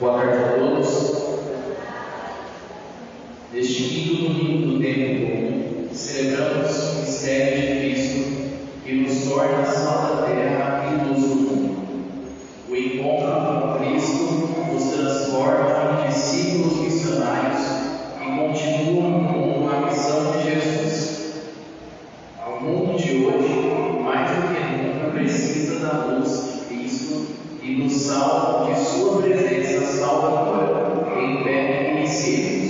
Boa tarde a todos. Neste quinto domingo do tempo comum, celebramos o mistério de Cristo que nos torna sal da terra e luz do mundo. O encontro com Cristo nos transforma em discípulos missionários que continuam com a missão de Jesus. O mundo de hoje, mais do que nunca, precisa da luz de Cristo e do sal de sua presença salvadora em pé e iniciemos.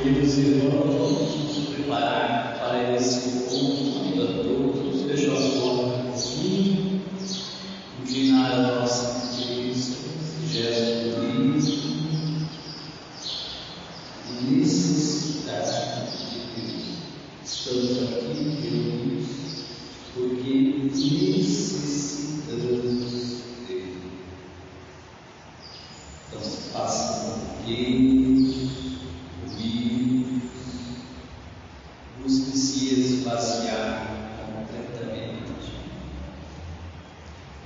Queridos irmãos, vamos nos preparar para esse encontro. Convido a todos, fecham as portas um pouquinho, inclinar a nossa cabeça, gesto lindo, necessidade de Cristo. Estamos aqui reunidos porque necessitamos dele. Então, faça com que busque se esvaziar completamente,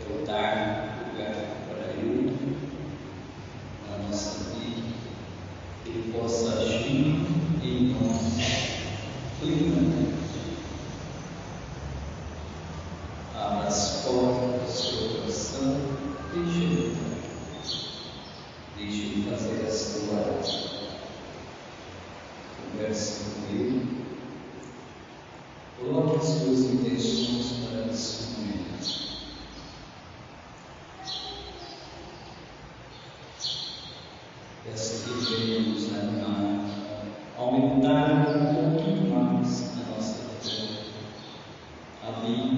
é o dar lugar para Ele na nossa vida, que Ele possa agir em nós plenamente. Abra as portas do seu coração, deixe Ele fazer essa oração. Converse com Ele. Coloque as suas intenções para esse momento. Peça que venha nos animar, aumentar um pouquinho mais a nossa fé, abrir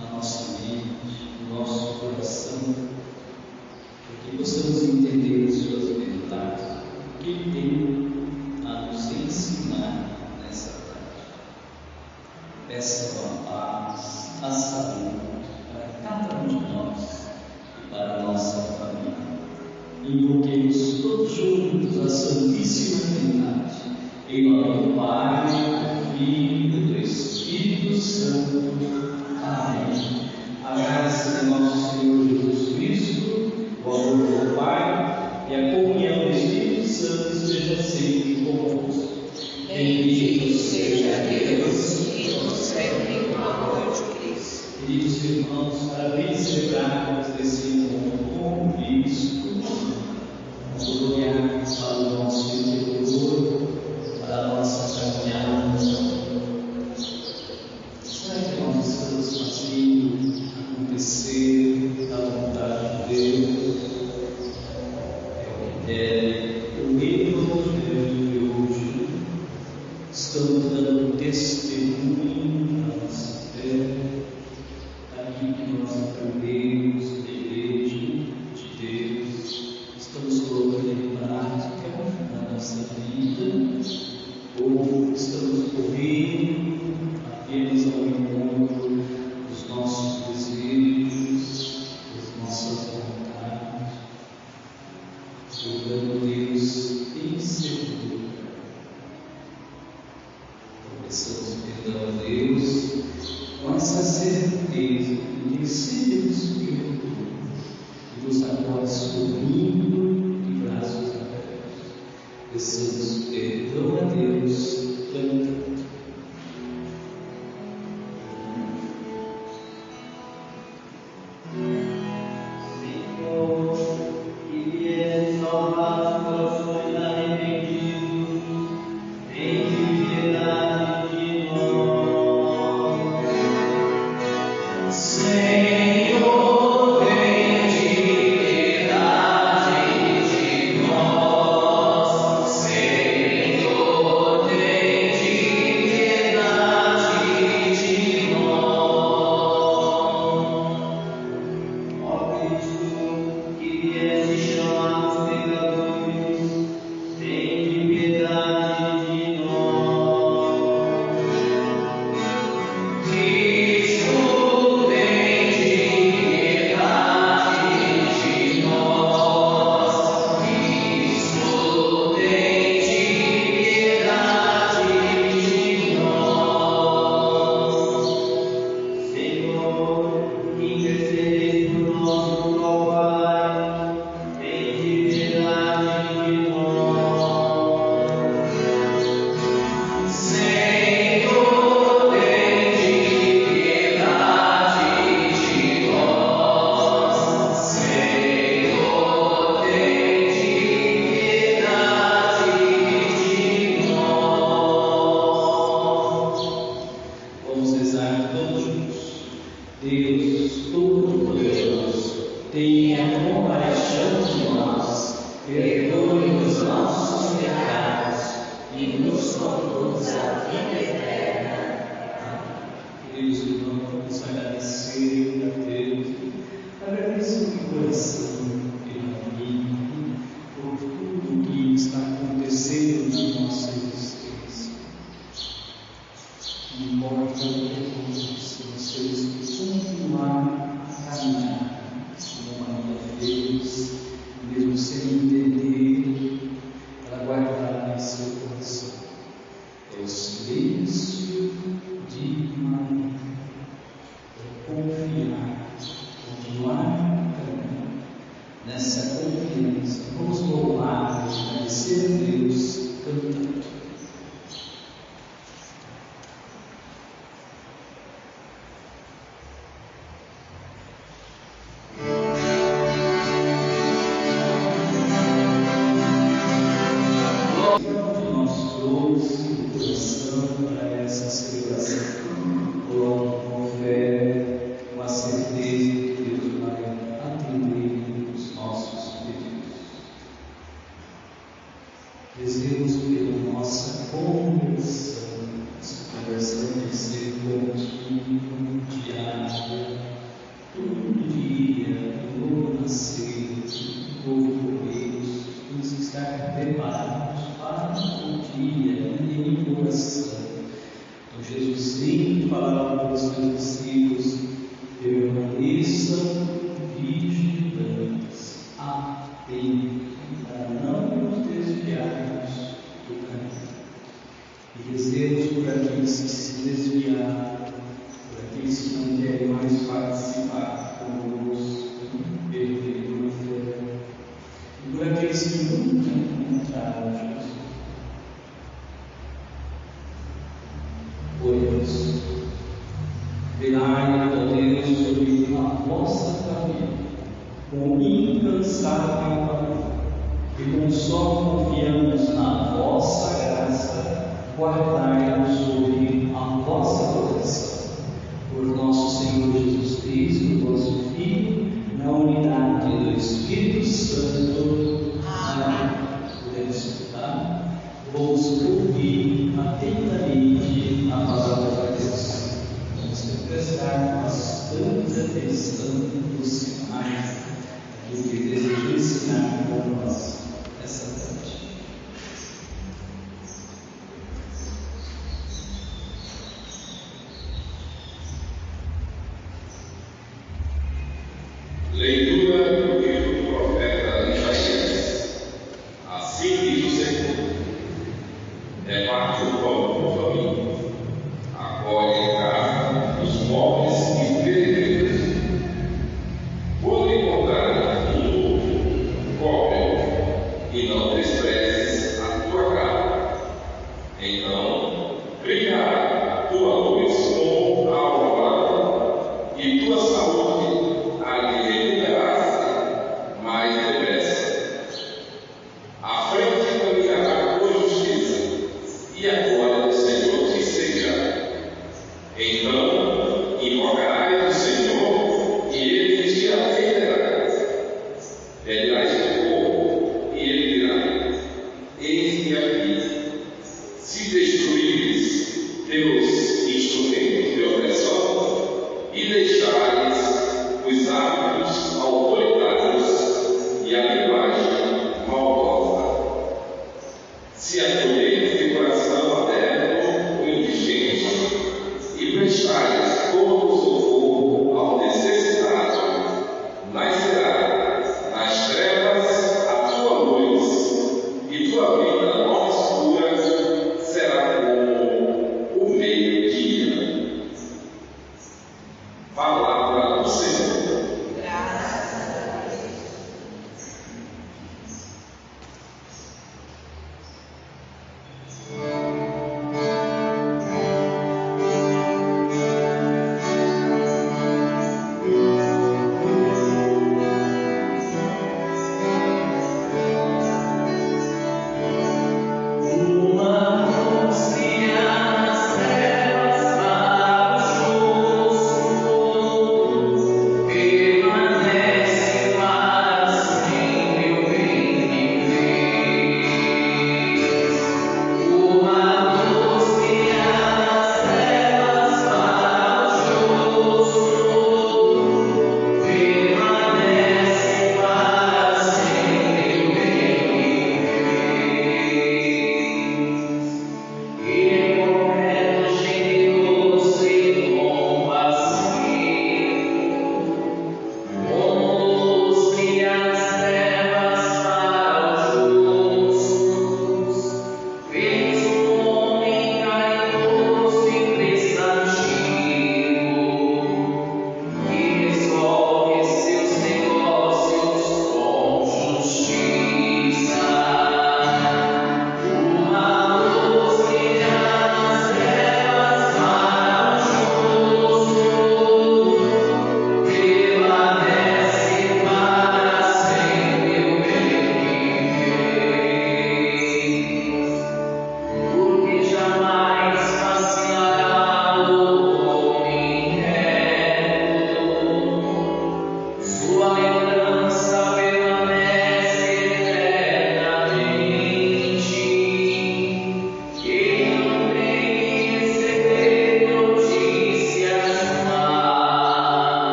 a nossa mente, o nosso coração, para que possamos entender as suas verdades, o que Ele tem a nos ensinar nessa tarde. Peça a paz, a saúde para cada um de nós e para a nossa família. Invoquemos todos juntos a Santíssima Trindade, em nome do Pai, do Filho e do Espírito Santo. Amém. A graça de nosso Senhor Jesus Cristo, o amor do Pai e a comunhão do Espírito Santo esteja sempre convosco. Bendito seja Deus que nos reuniu no amor de Cristo. Queridos irmãos, para bem celebrarmos esse encontro com Cristo, vamos olhar para o nosso interior, para a nossa caminhada. Será que nós estamos fazendo acontecer a vontade de Deus? É o que é o Evangelho de hoje. Estamos dando testemunho da nossa fé, daquilo que nós aprendemos tenha compaixão de nós, perdoe os nossos pecados e nos conduz à vida eterna. Queridos irmãos, vamos agradecer a Deus, agradecer de coração pela vida, por tudo que está acontecendo na nossa existência. Não importa o que aconteça, nós temos que continuar a caminhar, amando a Deus, mesmo sem entender, para guardar em seu coração. É o silêncio de Maria, é confiar, continuar caminhando nessa confiança. Vamos louvar e agradecer a Deus cantando. Rezemos pela nossa conversão tem que ser contínua, diária, todo dia, um novo nascer, um novo começo, vamos estar preparados para o dia em oração. Então, Jesus sempre falava para os seus discípulos: permaneçam vigilantes, atentos, para não nos desviarmos do caminho. E rezemos por aqueles que se desviaram, por aqueles que não querem mais participar conosco, perderam a fé, e por aqueles que nunca encontraram Jesus. Oremos. Verai, ó Deus, sobre a vossa família, com incansável amor, e com só confiamos na vossa graça, guardai-nos sobre a vossa proteção. Por nosso Senhor Jesus Cristo, vosso Filho, na unidade do Espírito Santo. Amém. Podemos escutar? Vamos ouvir atentamente a palavra de Deus. Vamos prestar bastante atenção nos sinais do que deseja ensinar para nós essa tarde. Leitura do livro do profeta Isaías. Assim diz o Senhor: reparte o pão com o faminto, acolhe em casa os pobres e peregrinos. Quando encontrares um outro, cobre-o, e não desprezes a tua carne. Então brilhará a tua luz como a aurora, e tua saúde a lhe remunerará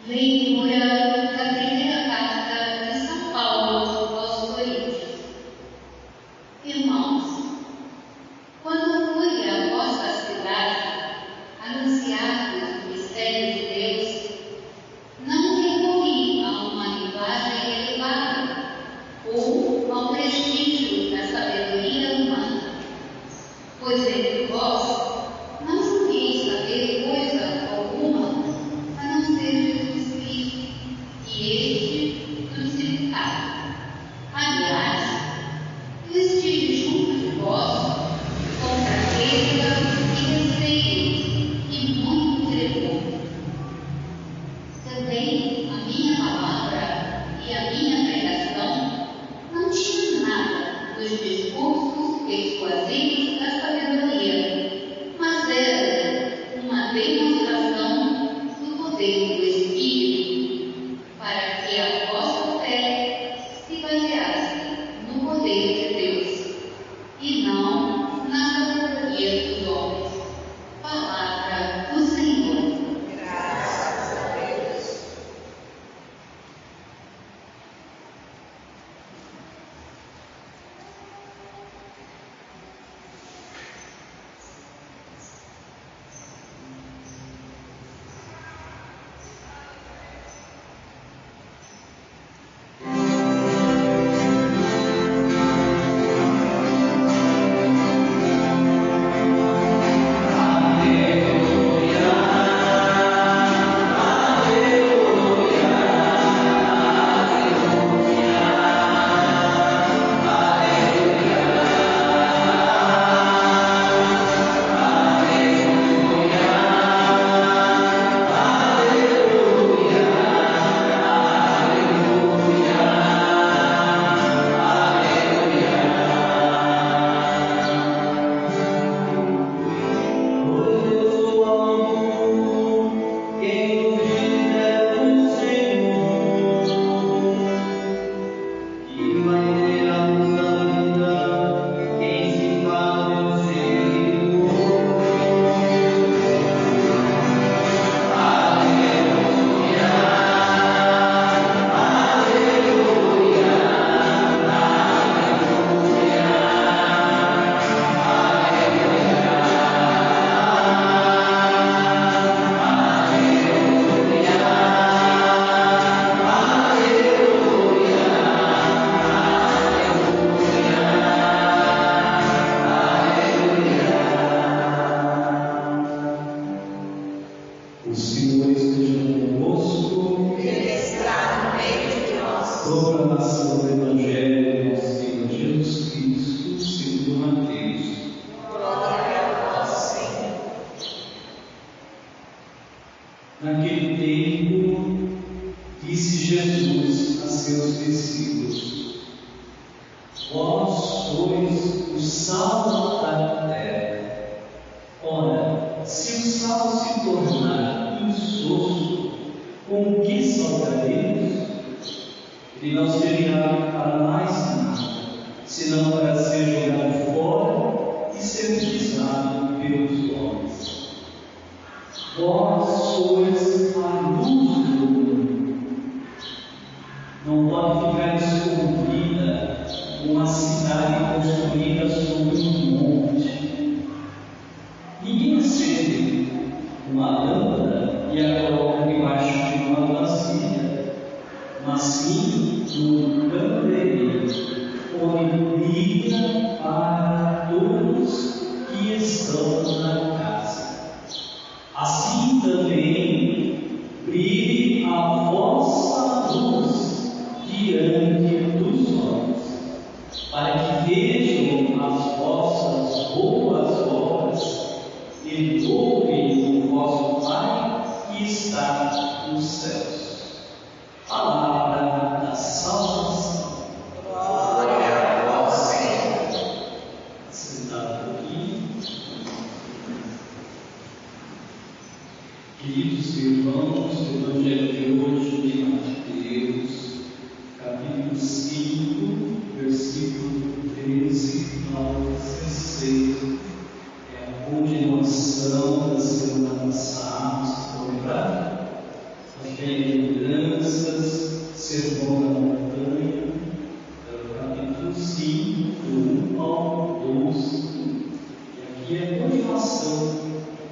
Leitura da primeira carta de São Paulo aos Coríntios. Irmãos, quando fui à vossa cidade anunciar-vos o mistério de Deus, não recorri a uma linguagem elevada ou ao prestígio da sabedoria humana, pois entre vós não julguei saber coisa alguma a não ser Jesus Cristo e este crucificado. Aliás, eu estive junto de vós com fraqueza e receio e muito tremor. Também a minha palavra e a minha pregação não tinham nada dos discursos persuasivos da sabedoria, mas era uma demonstração do poder do Espírito, para que a vossa fé se baseasse no poder de Deus e não na sabedoria dos homens. Palavra do Senhor. Graças a Deus. O Senhor esteja convosco. Ele está no meio de nós. Proclamação do Evangelho do nosso Senhor Jesus Cristo, segundo Mateus. Glória a vós, Senhor. Naquele tempo, disse Jesus a seus discípulos: Vós sois o sal da terra. Ora, se o sal se tornar insosso, com que salgaremos? Ele não servirá para mais nada, senão para ser jogado fora e ser pisado pelos homens. Vós sois a luz do mundo. Não pode ficar escondida uma cidade construída sobre um monte. Ninguém acende uma lâmpada e a coloca debaixo de uma vasilha, mas sim num candeeiro, onde brilha para todos que estão na casa. Assim também brilhe a vossa luz diante dos homens, para que vejam as vossas boas obras e louvem o vosso Pai que está nos céus. Palavra da salvação. Glória a vós, Senhor. Sentado aqui. Queridos irmãos, o Evangelho de hoje de Mateus, capítulo 5, versículo 13 ao 16. É a continuação da semana passada, vocês estão lembrados? Nós que é motivação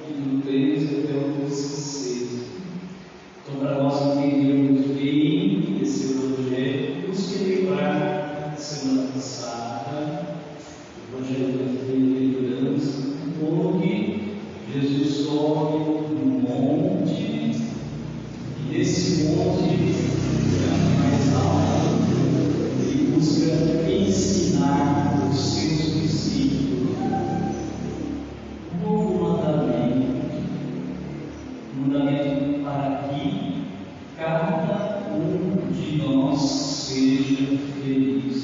do 3 até o 16. Então, para nós entendermos bem esse evangelho, temos que lembrar da semana passada, o evangelho da bem-aventurança, onde Jesus sobe no monte, e nesse monte, mais alto, ele busca ensinar os seus discípulos um novo mandamento para que cada um de nós seja feliz.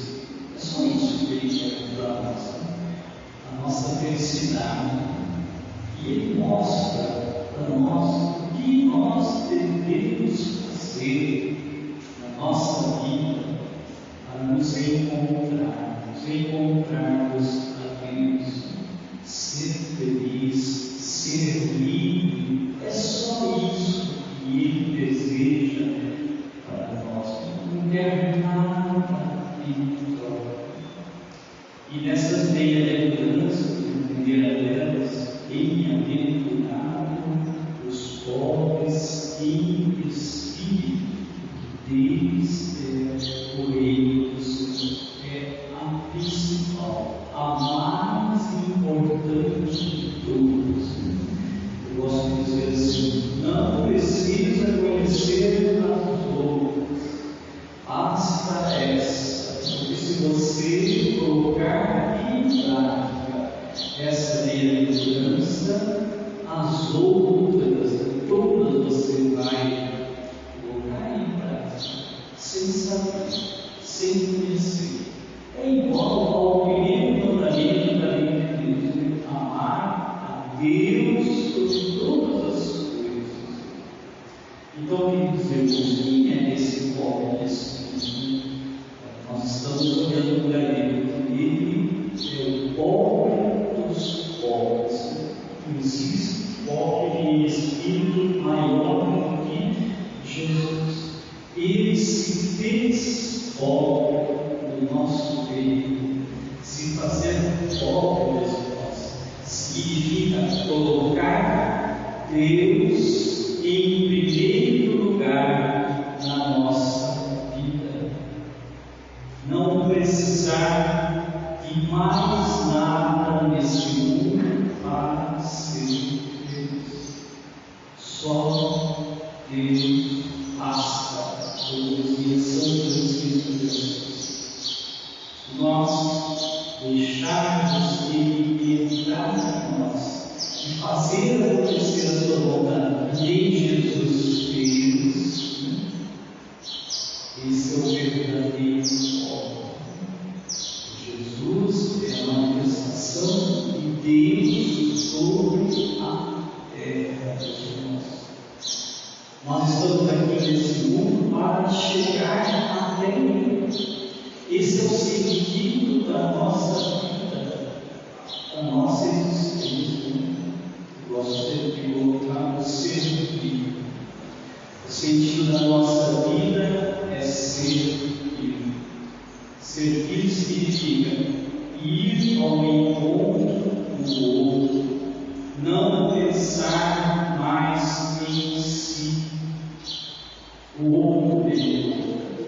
É só isso que ele quer para nós, a nossa felicidade. E ele mostra para nós o que nós devemos fazer na nossa vida para nos encontrarmos a Deus, ser feliz, ser livre. É só isso que Ele deseja para nós. Não quer nada em troca. E nessas bem-aventuranças, a primeira delas, bem-aventurado os pobres em espírito, deles é o reino dos céus. É a principal, a mais importante de todas. Eu gosto de dizer assim: não precisa conhecer as outras, basta essa, porque se você colocar em prática essa bem-aventurança, as outras, todas você vai colocar em prática, sem saber, sem conhecer. É igual ao primeiro mandamento da Bíblia, amar a Deus sobre todas as coisas. Então, queridos irmãos, quem é esse pobre espírito? Nós estamos olhando para ele. Ele é o pobre dos pobres. Não existe pobre em espírito maior do que Jesus. Ele se fez pobre no nosso meio. Se fazer pobre de nós significa colocar Deus em primeiro lugar na nossa vida. Não precisar de mais nada nesse mundo para ser feliz. Só Deus basta, como dizia São Francisco de Assis. Nós deixarmos Ele entrar em nós e fazer acontecer a sua vontade em Jesus fez. Esse é o verdadeiro pobre. Jesus é a manifestação de Deus sobre a terra. Nós estamos aqui nesse mundo para chegar até Ele. Esse é o sentido da nossa vida, da nossa existência. Eu gosto sempre de colocar o sentido. O sentido da nossa vida é ser filho. Ser filho significa ir ao encontro do outro, não pensar mais em si. O outro mesmo.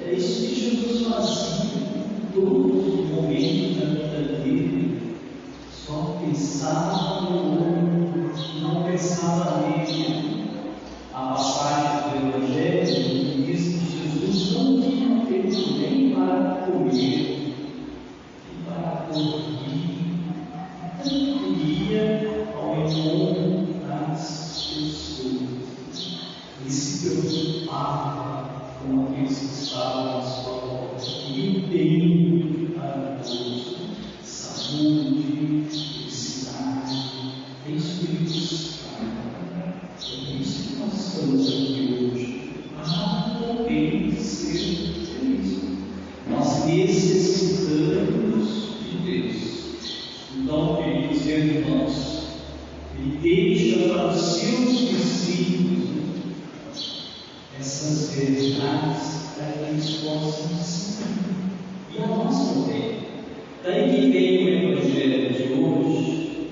É isso que Jesus fazia em todos os momentos da vida dele. Só pensava no outro, não pensava nele. A passagem do Evangelho diz que Jesus não tinha feito nem para comer, nem para dormir. Tanto ia ao encontro das pessoas. Ele se preocupava com aqueles que estavam à sua volta. E bem para todos. Saúde, felicidade, Espírito Santo. É isso que nós estamos aqui hoje. Para também ser feliz. Nós necessitamos de Deus. Então, queridos irmãos, Ele deixa para os seus discípulos essas verdades para que eles possam ensinar. E a nós também. Daí que vem o Evangelho de hoje,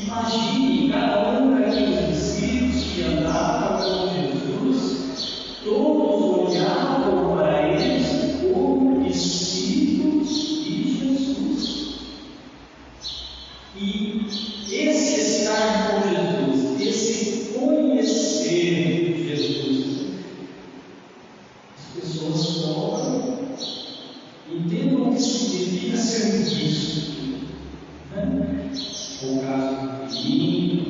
Imagine cada um daqueles discípulos que andavam com Jesus, todos olhavam para eles como discípulos de Jesus. E esse estar com Jesus, esse conhecer Jesus, as pessoas fora entendam o que significa ser visto. O caso de mim,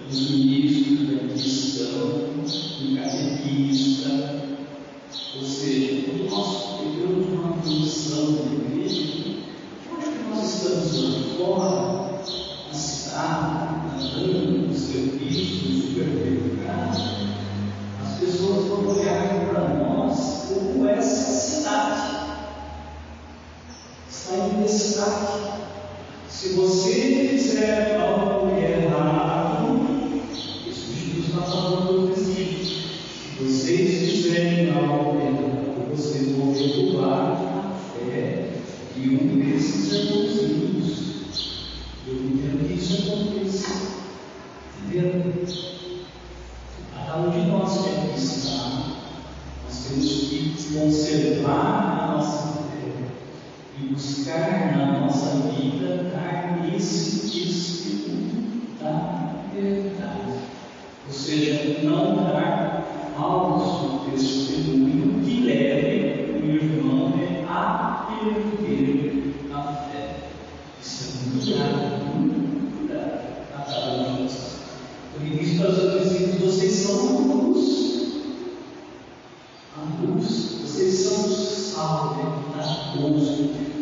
dos ministros da questão, do catequista, ou seja, quando nós pegamos uma função da igreja, onde que nós estamos lá fora, na cidade, andando, no serviço, no supermercado, as pessoas vão olhar para nós como essa cidade está em destaque. Se você fizer algo errado, isso Jesus está falando dos discípulos. Se vocês fizerem algo errado, vocês vão derrubar a fé de um desses irmãozinhos. Eu entendo que isso aconteça. Entendeu? Cada um de nós que aqui está, nós temos que conservar a nossa fé e buscar na nossa vida dar esse testemunho da verdade. Ou seja, não dar falso testemunho que leve o irmão a perder a fé. Isso é muito grave a cada um de nós. Por isso, para os outros discípulos, vocês são a luz. A luz, vocês são o sal da luz.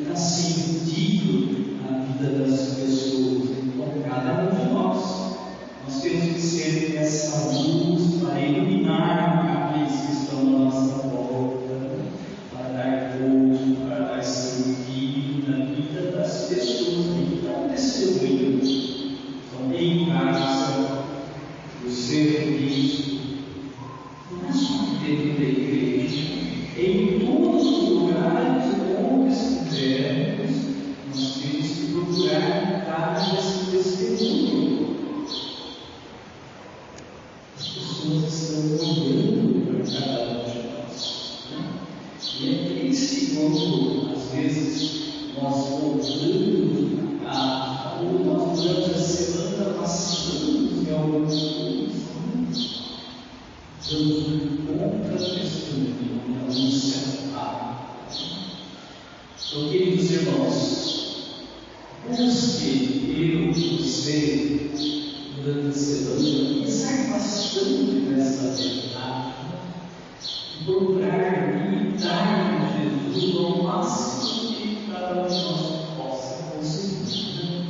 Dá sentido na vida das pessoas. Então, cada um de nós temos que ser essa luz para iluminar aqueles que estão na nossa volta, para dar gozo, para dar sentido na vida das pessoas. Então, testemunho. Então, em casa, no serviço, não é só dentro da igreja, em todos os lugares onde estivermos, nós temos que procurar dar esse testemunho. As pessoas estão olhando para cada um de nós. E é triste quando, às vezes, nós voltamos a casa, ou nós durante a semana passamos em algumas coisas, damos um contra-testemunho, não sentar. Então, queridos irmãos, busque eu, você, durante a semana, pensar bastante nessa verdade e procurar imitar Jesus ao máximo que cada um de nós possa conseguir.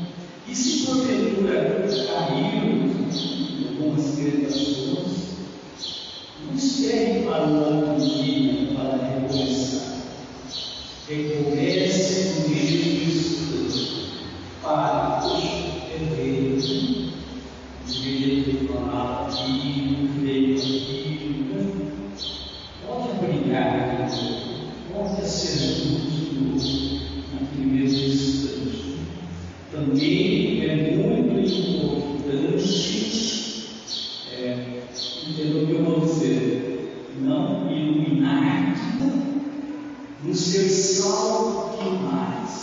E se porventura cairmos em algumas tentações, não espere para o outro dia para recomeçar. Recomece no mesmo instante. Para, poxa, Deus, devia ter falado aquilo, feito aquilo. Pode brigar, pode ser justo naquele mesmo instante. Também é muito importante, entendeu o que eu vou dizer? Não iluminar, no ser salvo demais.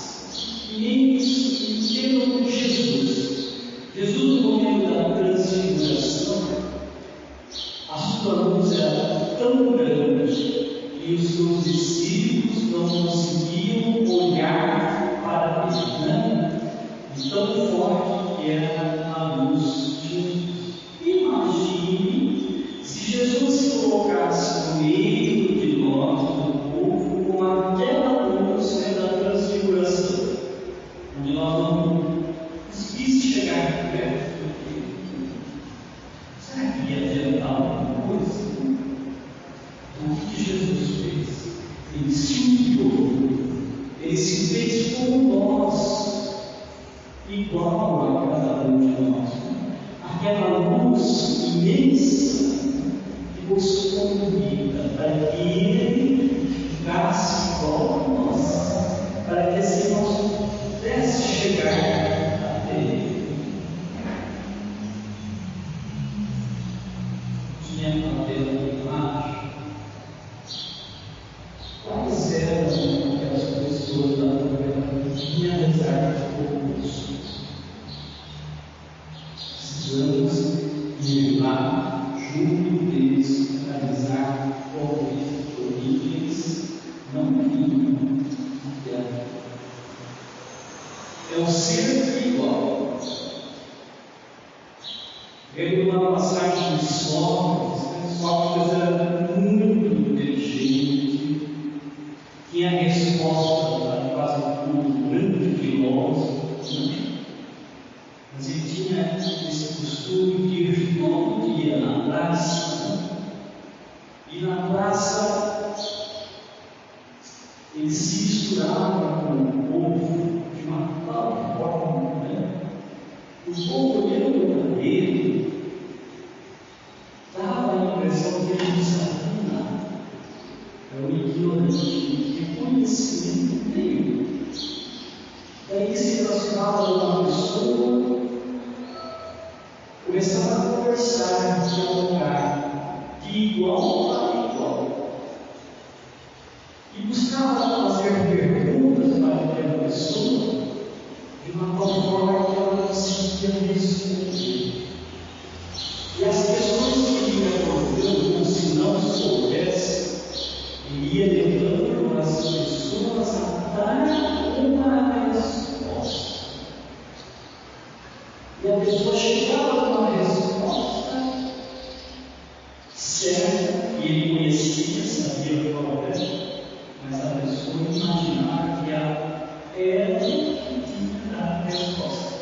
E isso, entendam com Jesus. Jesus, no momento da transfiguração, a sua luz era tão grande que os seus discípulos não conseguiam olhar para ele, de tão forte que era a luz de Jesus. Imagine se Jesus se colocasse no meio de nós, do povo, com aquela luz da transfiguração, onde nós não conseguimos chegar perto tinha cabelo embaixo. Quais eram aquelas pessoas da novela que tinham rezar de concurso? Precisamos levar junto deles para rezar por eles, porque eles não vinham até aqui. É um ser igual. Lembro uma passagem de Sócrates era muito inteligente, tinha resposta para quase tudo, um grande filósofo, mas ele tinha esse costume de ir todo dia na praça, e na praça ele se misturava com o povo de uma tal forma, o povo olhando para ele, dava a impressão que ele não sabia nada. É um ignorante, de conhecimento nenhum. Daí se aproximava de uma pessoa, começava a conversar, dialogar, de igual para igual. E buscava fazer perguntas para aquela pessoa de uma tal forma que ela conseguia responder. E as pessoas que iam perguntando, como se não soubesse, ele ia levando as pessoas a dar uma resposta. E a pessoa chegava com uma resposta certa, e ele conhecia, sabia qual era, mas a pessoa imaginava que ela era que tinha a resposta.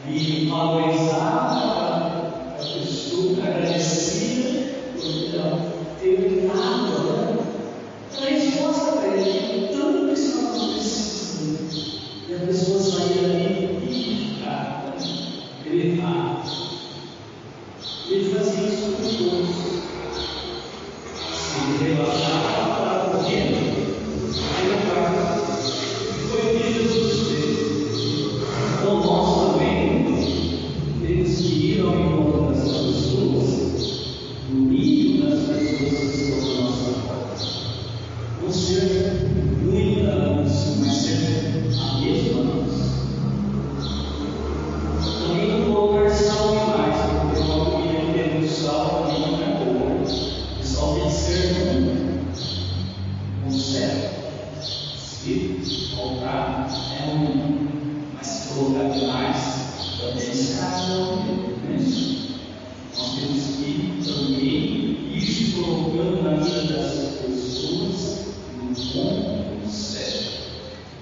E valorizava a pessoa, agradecia por ela ter dado a resposta para ele, tanto que estava precisando. E a pessoa saía ali edificada, elevada. Ele fazia isso com todos. Se relaxava para a corrida, foi o que Jesus fez. Então nós também temos que ir ao encontro das pessoas, no nível das pessoas que estão à nossa volta. Não ser muita luz, mas ser a mesma luz. Também não colocar sal demais, porque uma comida que tem muito sal também não é boa. O sal tem que ser com certo. Se faltar, é ruim. Mas se colocar demais, também está ruim. Nós temos que também ir se colocando na vida das pessoas no ponto certo.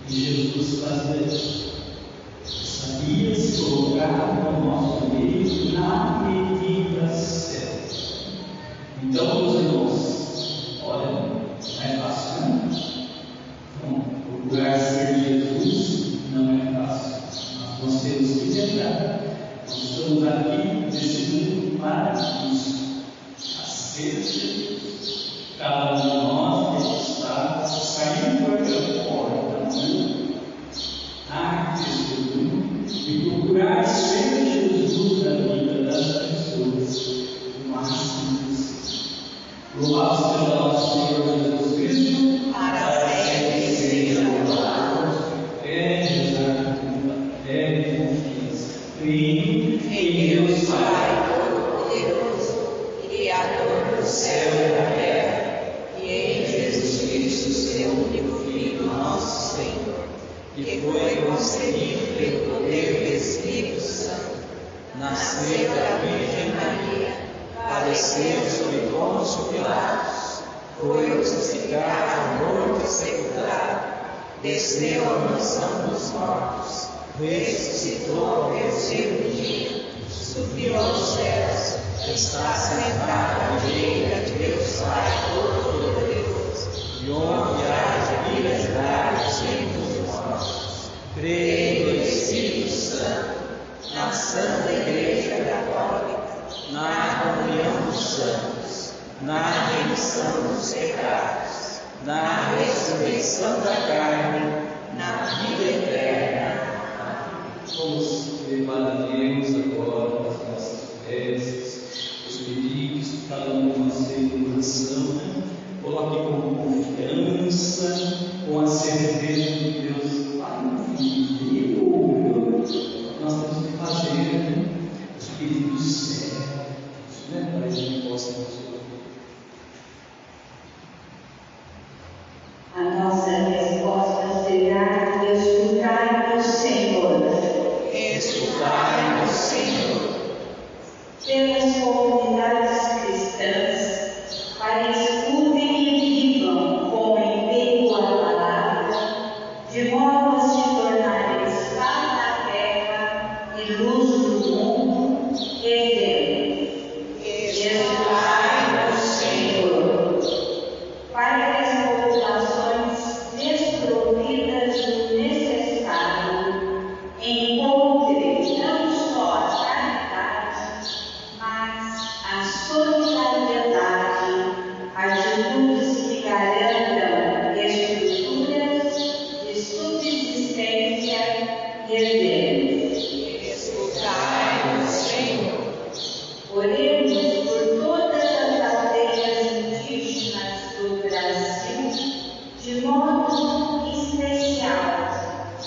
E Jesus fazia isso. Sabia se colocar no nosso meio na medida certa. Então, meus irmãos, olha, não é fácil, não? Então, procurar ser Jesus não é fácil. Mas nós temos que tentar. Nós estamos aqui nesse mundo para isso. A ser Jesus. Cada um de nós tem que estar saindo por aquela porta, desse mundo, e procurar ser Jesus na vida das pessoas, o máximo possível. Louvado seja nosso Senhor Jesus Cristo, Para sempre seja louvado. Fé, rezar com fé e confiança. Creio Em Deus Pai Todo-Poderoso, Criador do céu e da terra, e em Jesus Cristo, seu único Filho, nosso Senhor, que foi concebido pelo poder do Espírito Santo, nasceu da Virgem Maria, padeceu sob Pôncio Pilatos, foi crucificado, morto e sepultado, desceu à mansão dos mortos, ressuscitou ao terceiro dia, subiu aos céus, está sentado à direita de Deus Pai Todo-Poderoso, de onde há de vir a julgar os vivos e os mortos. Creio no Espírito Santo, na Santa Igreja Católica, na comunhão dos santos, na remissão dos pecados, na ressurreição da carne, na vida eterna. Vamos levar a Deus agora as nossas preces, os pedidos segurança, com a certeza de que Deus vai no Filho. Nós temos que fazer o Espírito certo, né? Para que a gente possa nos ouvir. A nossa resposta será: escutai o Senhor. Escutai o Senhor. Pelas comunidades cristãs, para escutem e vivam com empenho a palavra, de modo a se tornarem sal da terra e luz do mundo, exemplo. Escutai o Senhor. Para que as populações desprovidas do necessário encontrem não só a caridade, mas a solidariedade, atitudes que garantam estruturas de subsistência e exemplos. Escutai o Senhor. Oremos por todas as aldeias indígenas do Brasil, de modo especial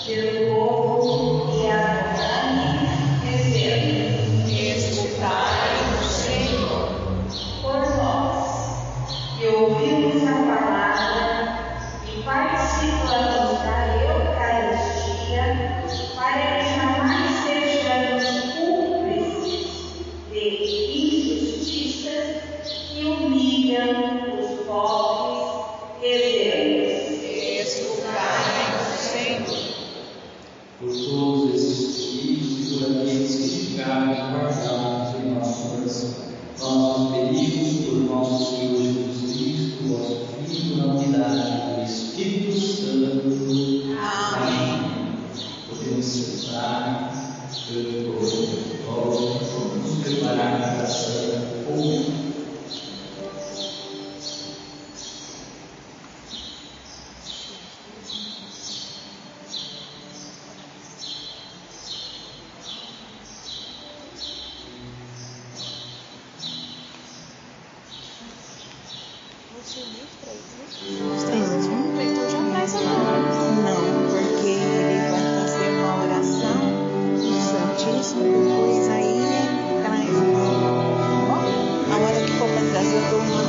pelo povo e a exemplo. Escutai o Senhor. Por nós, que ouvimos a palavra e participamos da Eucaristia, para que jamais sejamos cúmplices de injustiças que humilham os pobres e Deus. Escutai o Senhor. Por todos esses filhos e por aqueles que ficaram guardados em nosso coração, nós nos pedimos por nosso Senhor Jesus Cristo, vosso Filho, na unidade do Espírito Santo. Amém. Podemos sentar, vamos nos preparar para a Santa Comunhão. Não, porque ele vai fazer uma oração do Santíssimo, depois aí traz a hora que for para trazer o dom.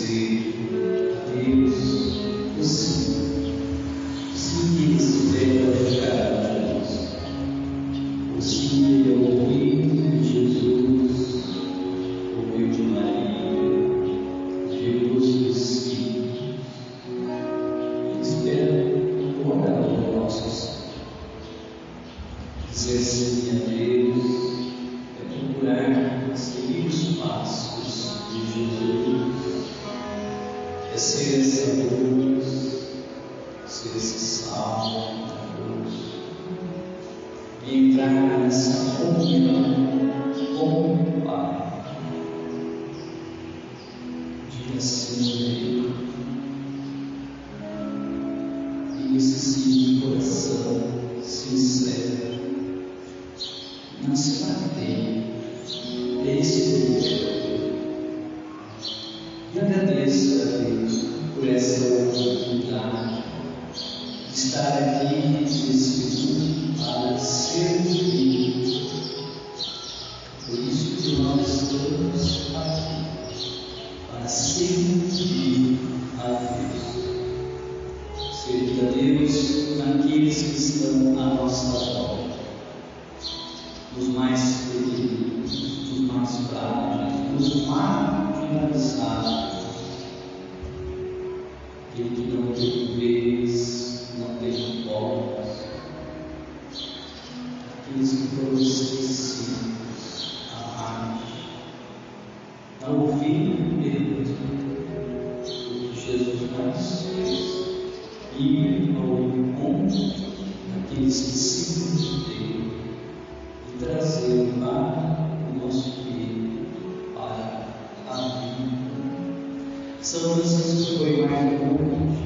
dizer a Deus o sim. Sim que Ele estiver praticado de nós. O sim Ele é ouvido de Jesus, ouviu de Maria, viu dos Espíritos. Ele espera agora o nosso sim. Dizer sim a Deus é procurar seguir os passos de Jesus, é ser essa luz, ser esse sal da luz, e entrar nessa comunhão com o Pai. Diga sim a Ele, e esse sim de coração sincero. Não se bater, é esse que eu e agradeço a Deus por essa oportunidade de estar aqui nesse mundo para servir. Por isso que nós estamos aqui, para servir a Deus. Servir a Deus naqueles que estão à nossa volta. Os mais pequenos, os mais frágeis, os marginalizados, aquele que não tem vez, não tem voz, aqueles que foram esquecidos, amados, a ouvir Deus, o que Jesus mais fez, ir ao encontro daqueles que se consideram e trazer para o nosso filho, para a vida. São Francisco foi mais longe,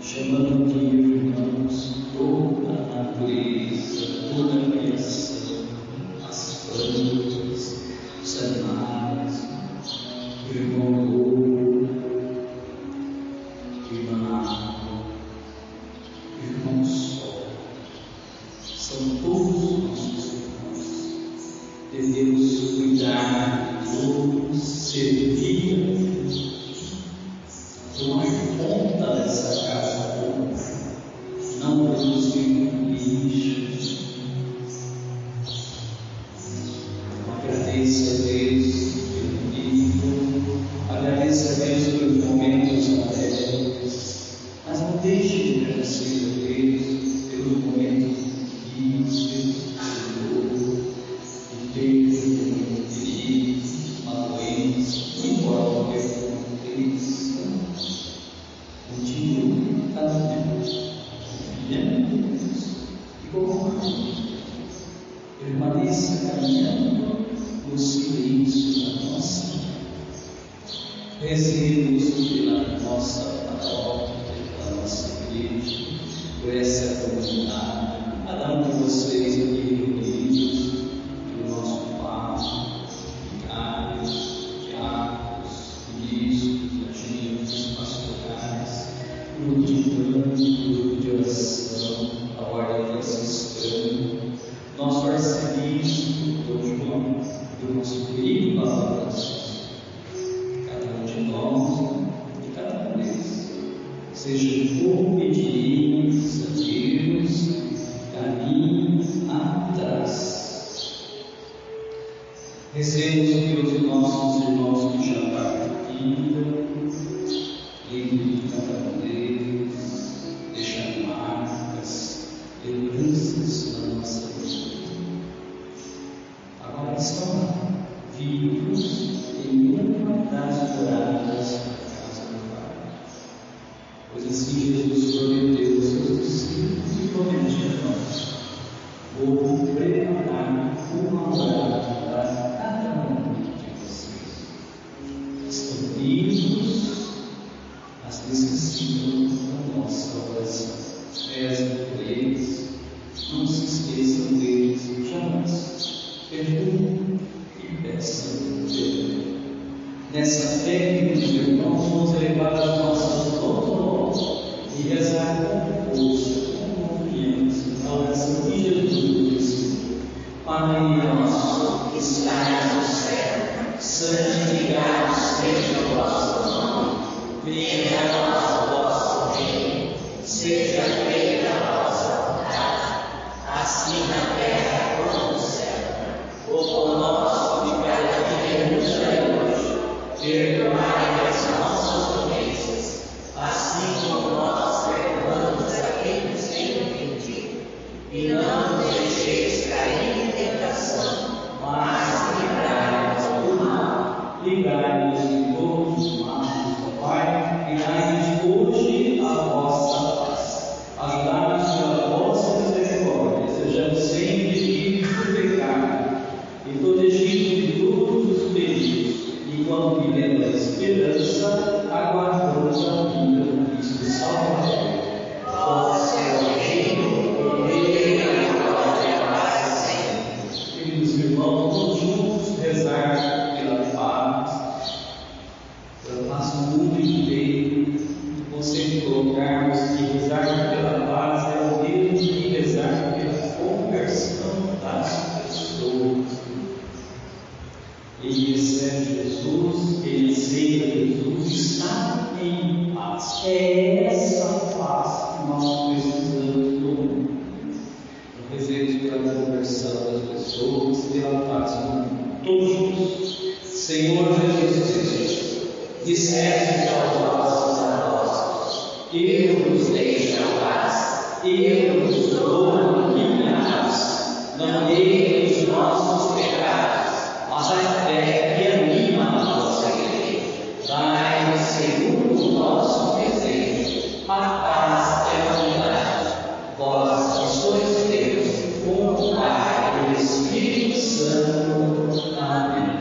chamando de irmãos toda a natureza, toda a criação, as plantas, os animais, o irmão lobo, a irmã água, o irmão sol. São todos nossos irmãos. Devemos cuidar de todos, servir a Deus. Tomar conta dessa casa boa, não produzir lixos. Agradeça a Deus pelo livro, agradeça a Deus pelos momentos alegres, mas não deixe de agradecer a Deus pelos momentos difíceis, de dor, de perda, de perigo, uma doença, não importa o que aconteça. Continue caminhando, confiando em Deus e confiando. Permaneça caminhando no silêncio da nossa vida. Rezemos pela nossa paróquia, pela nossa igreja, por essa comunidade, cada um de vocês aqui reunidos, pelo nosso Papa, vicários, diáconos, ministros, agentes, pastorais, grupo de canto, grupo de oração, a ordem franciscana, nosso arcebispo, Dom João, do nosso querido Papa Francisco. Cada um de nós e cada um deles sejam obedientes a Deus, caminho atrás. Rezemos pelos nossos irmãos que já partiram, livre de cada um deles, deixando marcas, lembranças na nossa vida. Agora estão lá, vivos em uma das moradas da casa do Pai. Pois assim Jesus prometeu aos seus discípulos e promete a nós: vou preparar uma morada para cada um de vocês. E não nos deixeis cair em tentação, mas livrai-nos do mal. Livrai-nos de todos os males, ó Pai, e dai-nos hoje a vossa paz. Ajudai-nos pela vossa misericórdia, sejamos sempre livres do pecado e protegidos de todos os perigos, enquanto vivemos a esperança, aguardamos a vinda do Cristo Salvador. Vosso é o reino, o poder e a glória para sempre. Queridos irmãos, vamos juntos rezar pela paz do mundo inteiro. Você colocarmos que rezar pela paz é o mesmo que rezar pela conversão das pessoas. Ele recebe Jesus, ele aceita Jesus, está em paz. É essa paz que nós precisamos do mundo. Não rezemos pela conversão das pessoas, pela paz do mundo. Todos juntos. Senhor Jesus Cristo, disseste aos vossos apóstolos: eu vos deixo a paz, eu vos dou a minha paz. Não olhei os nossos pecados, mas a fé que anima a vossa igreja. Dai-nos segundo o nosso desejo a paz e a unidade. Vós que sois Deus, com o Pai e o Espírito Santo. Amém.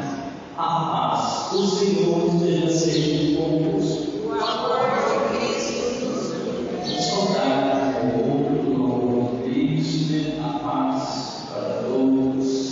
A paz do Senhor esteja sempre convosco. O amor de Cristo nos une. Saudade ao outro, no amor de Cristo, a paz para todos.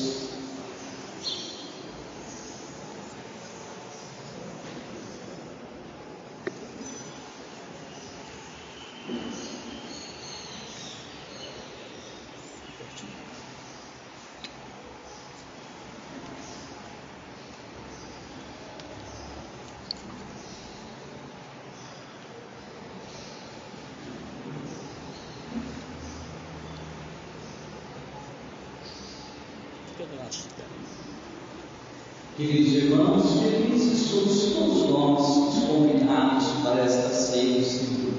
Queridos irmãos, felizes somos todos nós os convidados para esta ceia do Senhor.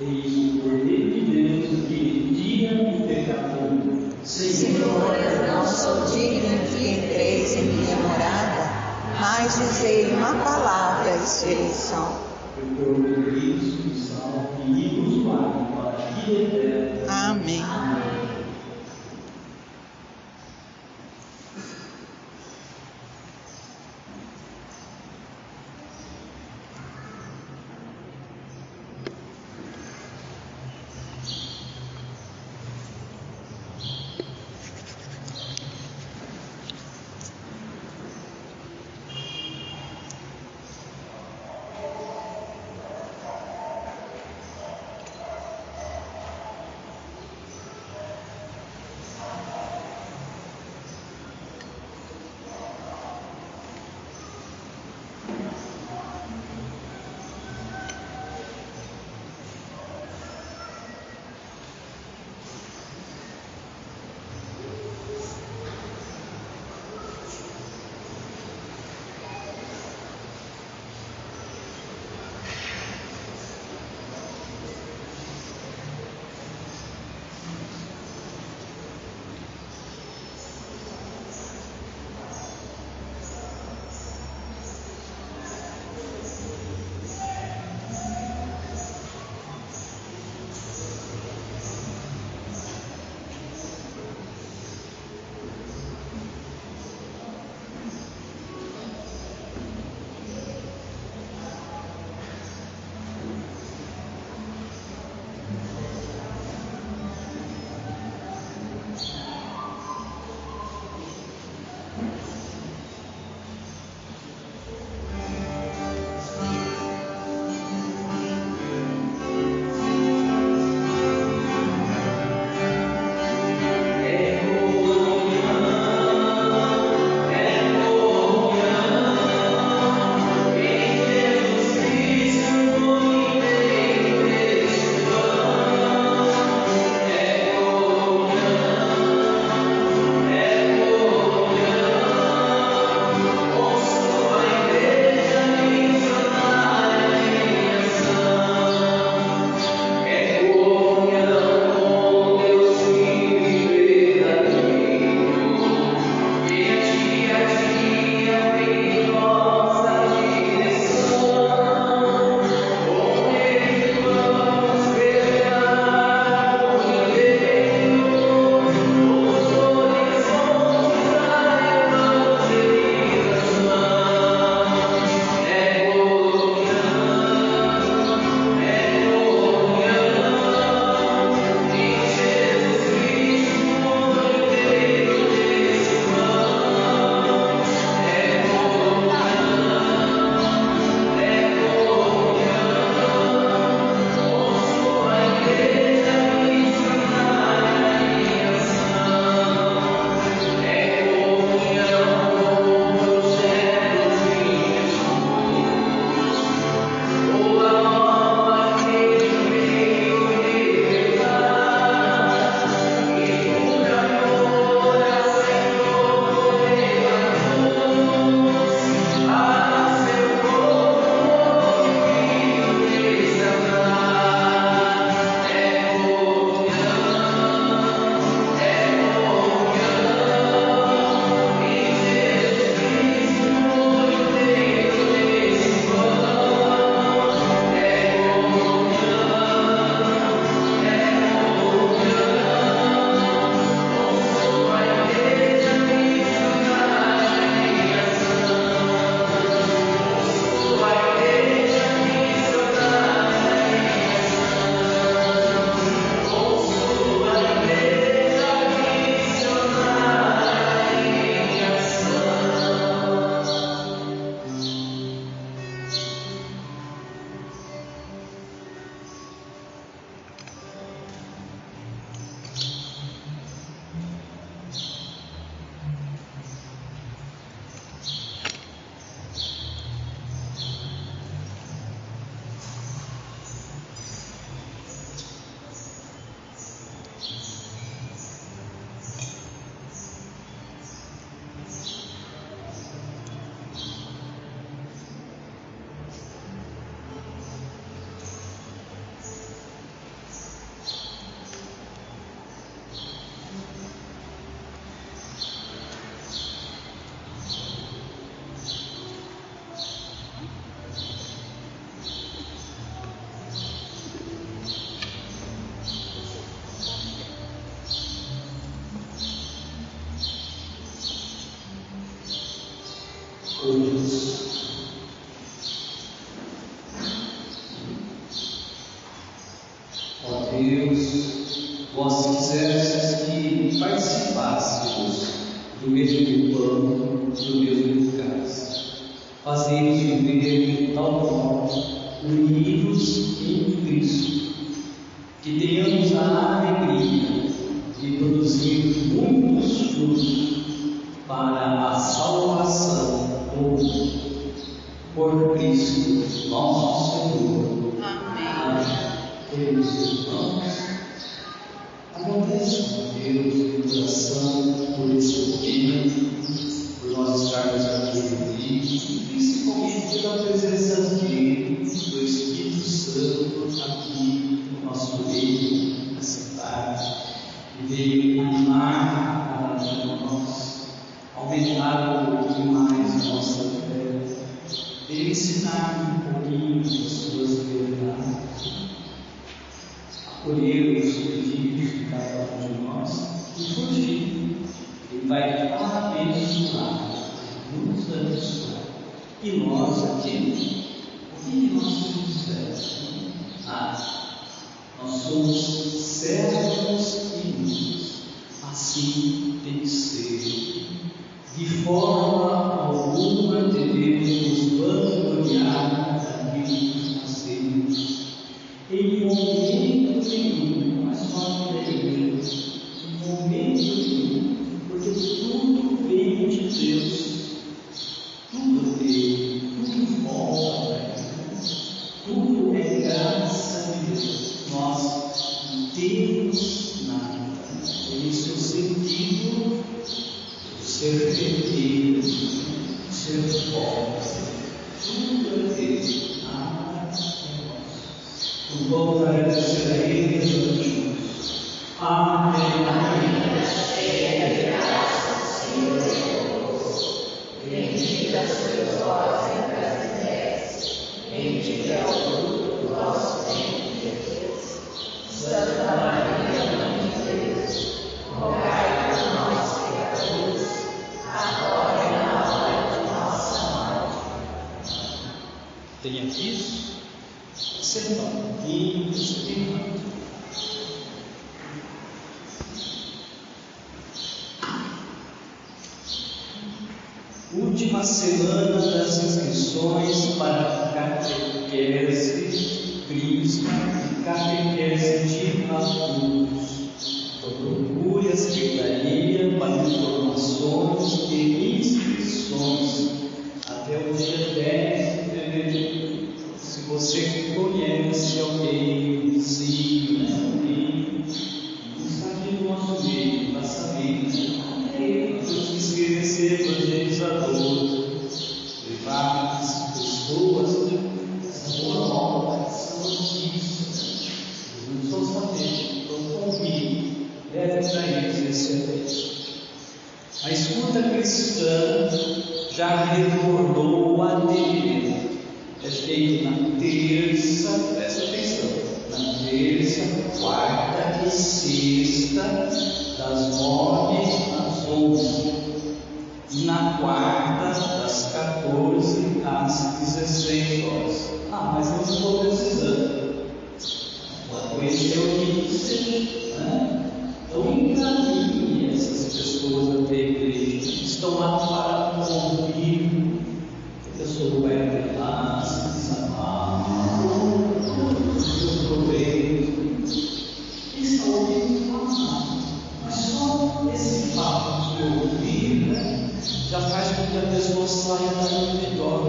Eis o Cordeiro de Deus que tira o pecado do mundo. Senhor, eu não sou digno de entreis em minha morada, mas dizei uma palavra e serei salvo. O corpo de Cristo nos salve e nos guarde para a vida eterna. Amém. Deus, vós quisestes que participássemos do mesmo pão, do mesmo cálice. Fazei-nos viver de tal modo, unidos em Cristo, que tenhamos a alegria de produzir muitos frutos para a salvação do mundo. Por Cristo nosso Senhor. Amém. Queridos irmãos, agradeço a Deus de coração por esse dia, por nós estarmos aqui reunidos, principalmente pela presença do Espírito Santo aqui no nosso meio, nessa tarde, que veio animar a nós, aumentar um pouquinho mais a nossa fé, veio ensinar um pouquinho das suas verdades, acolher os pedidos de cada um de nós e fugir. Ele vai abençoar, nos abençoar. E nós aqui, o que nós fizemos? Nós somos servos e filhos. Assim tem que ser. De forma alguma devemos nos vangloriar daquilo que nós temos. Em momento nenhum, mas só que Deus, em momento nenhum, porque tudo vem de Deus, tudo veio, tudo volta para Deus, tudo é graça de Deus. Nós não temos nada. Por isso o sentido de ser herdeiro, de ser forte, tudo é Deus, nada é nosso. Vamos agradecer a Ele juntos. Amém. Amém. Cheia de graça, Senhor é convosco. Bendita sois vós entre as mulheres. Bendito é o fruto do vosso ventre, Jesus. Santa Maria, Mãe de Deus, rogai por nós, pecadores, agora e na hora de nossa morte. Tenha visto? Senta um pouquinho, respira. Última semana das inscrições para catequese crisma e catequese de adultos. Então procure a secretaria para informações e inscrições até o dia 10 de fevereiro. Se você conhece alguém, vizinho, alguém que está aqui no nosso meio, para saber, nós temos que escrever evangelizador, levar as pessoas essa boa nova, essa notícia. Eles não só saber, então convide, leve para eles esse evento. A escuta cristã já retornou o atendimento. É feito na terça, presta atenção, na terça, quarta e sexta, das 9 às 11, e na quarta, das 14 às 16 horas. Mas eu não estou precisando. Pode conhecer o que seja, né? Então encaminhe essas pessoas até a igreja, que estão lá para ouvir. A pessoa vai até lá, se desamar, os seus problemas, e estão ouvindo falar. Mas só esse fato de ouvir, né, já faz com que a pessoa saia daí melhor.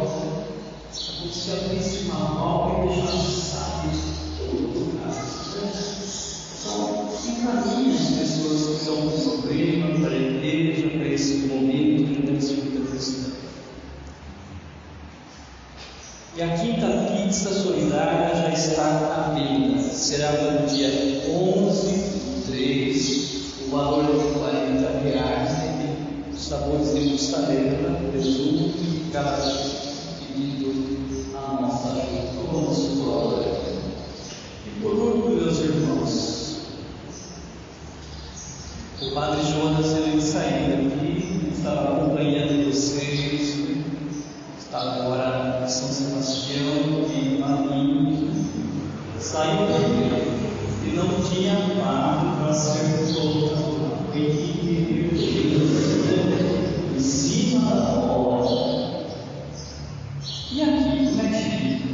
Se abrisse uma mal e deixasse sair todos os casos. Então, encaminhe as pessoas que estão com problema para a igreja, para esse momento de escuta cristã. E a quinta pizza solidária já está à venda. Será para o dia 11 do 3, o valor é de R$40, os sabores de mussarela, presunto e camarão, pedido a nossa ajuda. Vamos glória. E por último, meus irmãos, o Padre Jonas, ele saiu daqui, estava acompanhando vocês, está agora em São Sebastião e Marinho, saiu daqui e não tinha amado para ser todo a equipe em cima da bola. E aqui, como é que fica?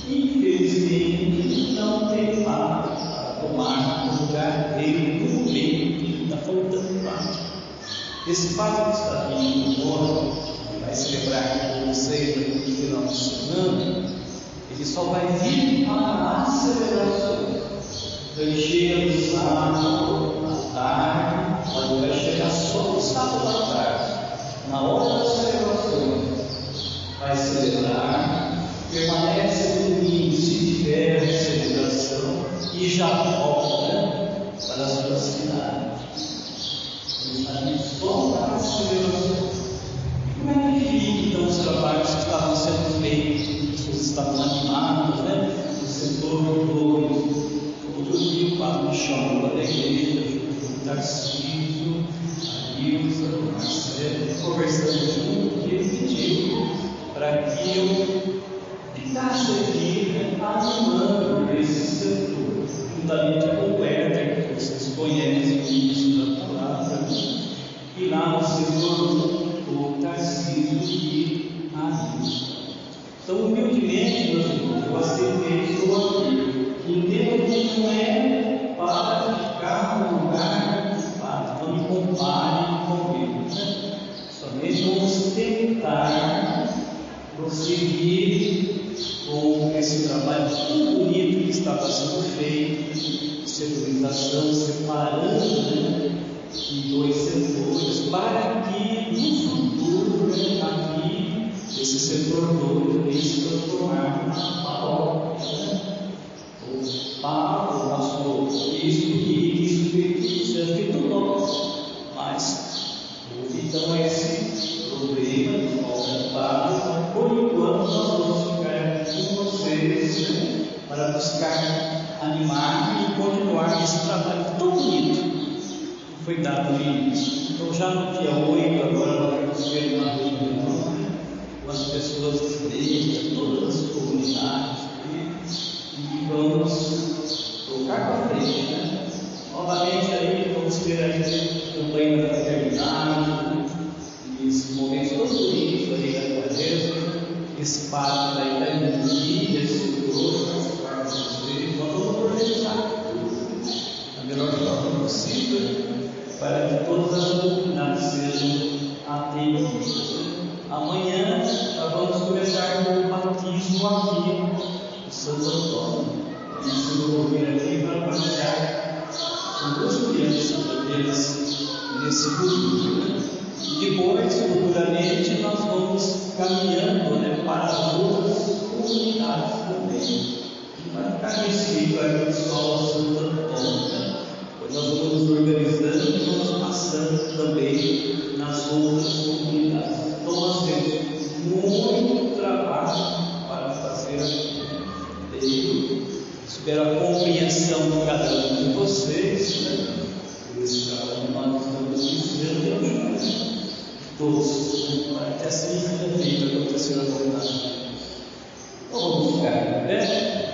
Infelizmente, não tem vaga para tomar o lugar dele no meio, está faltando vaga. Esse padre que está vindo agora, que vai celebrar com vocês no final de semana, ele só vai vir para a celebração. Então ele chega no sábado à tarde, mas ele vai chegar só no sábado à tarde, na hora da celebração. Vai celebrar, permanece no domingo, se tiver celebração, e já volta para a sua cidade. Ele está aqui só para a celebração. Como é que fica então os trabalhos que estavam sendo feitos? As pessoas estavam animadas, né? O setor do outro dia o Padre me chamou da igreja, o Tarcísio, a Ilza, o Marcelo, conversando junto, e ele pediu para que eu ficasse aqui, né, animando esse setor, juntamente com o Éder, que vocês conhecem isso da palavra, e lá no setor o Tarcísio e a Ilza. Então, humildemente, meus irmãos, eu aceitei e estou aqui. Entendo que não é para ficar no lugar do Padre, não me compare com ele. Né? Somente vamos tentar prosseguir com esse trabalho tão bonito que estava sendo feito, de setorização, separando, né, em dois setores, para que no futuro, né, aqui, esse setor 2 venha se transformar numa paróquia, né? O Papa, o nosso bispo, que isso seja feito nosso, mas houve então esse problema de falta de padre. Por enquanto, nós vamos ficar com vocês, né, para buscar animar e continuar esse trabalho tão bonito que foi dado no início. Então, já no dia 8, agora nós vamos ter uma reunião com as pessoas da igreja, todas as comunidades, e vamos tocar para frente, né? Novamente aí vamos ter a campanha da fraternidade, esses momentos todos bonitos aí da quaresma, esse padre da Itaim, esse grupo, as partes dos nós vamos organizar da melhor forma possível para que todas as comunidades sejam atendidas. Amanhã nós vamos começar com o batismo aqui de Santo Antônio. Isso eu vou vir aqui para partilhar com duas crianças deles nesse domingo. Depois, futuramente, nós vamos caminhando, né, para as outras comunidades também. E vai ficar restrito aqui só o Santo Antônio. Né? Pois nós vamos nos organizando e vamos passando também nas outras comunidades. Então nós temos muito trabalho para fazer aqui. Espero a compreensão de cada um de vocês, né? Por esse trabalho que nós estamos iniciando, todos, para que assim seja feita acontecer a vontade. Então vamos ficar em pé.